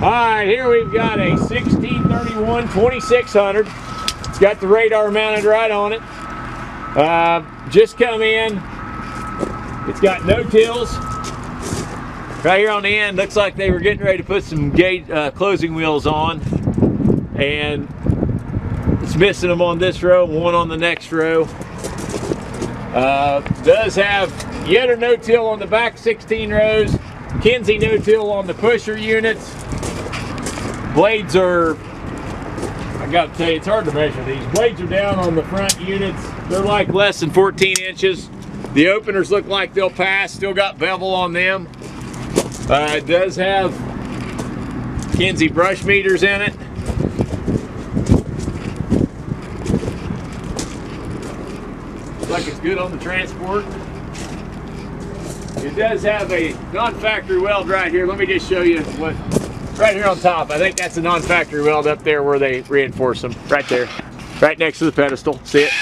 Alright, here we've got a 1631 2600. It's got the radar mounted right on it. Just come in. It's got no tills. Right here on the end, looks like they were getting ready to put some gate closing wheels on. And it's missing them on this row, one on the next row. Does have yet or no till on the back 16 rows. Kinze no till on the pusher units. Blades are, I gotta tell you, it's hard to measure these. Blades are down on the front units. They're like less than 14 inches. The openers look like they'll pass. Still got bevel on them. It does have Kinze brush meters in it. Looks like it's good on the transport. It does have a non-factory weld right here. Let me just show you what. Right here on top, I think that's a non-factory weld up there where they reinforce them. Right there, right next to the pedestal. See it?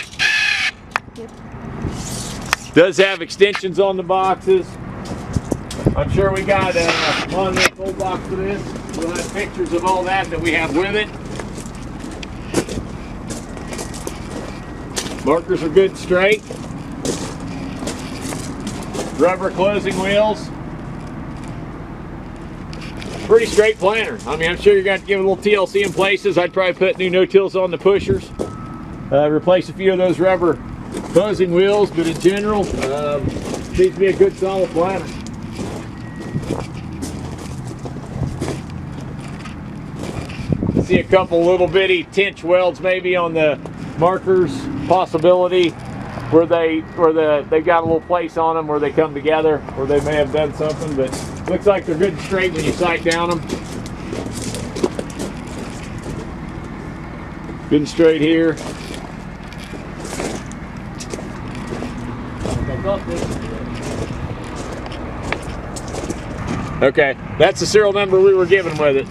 Yep. Does have extensions on the boxes. I'm sure we got on this full box for this. We'll have pictures of all that we have with it. Markers are good and straight. Rubber closing wheels. Pretty straight planter. I mean, I'm sure you're going to give it a little TLC in places. I'd probably put new no-tills on the pushers. Replace a few of those rubber closing wheels, but in general, seems to be a good solid planter. See a couple little bitty tinch welds maybe on the markers, possibility where they've got a little place on them where they come together, where they may have done something, but looks like they're good and straight when you sight down them. Good and straight here. Okay, that's the serial number we were given with it.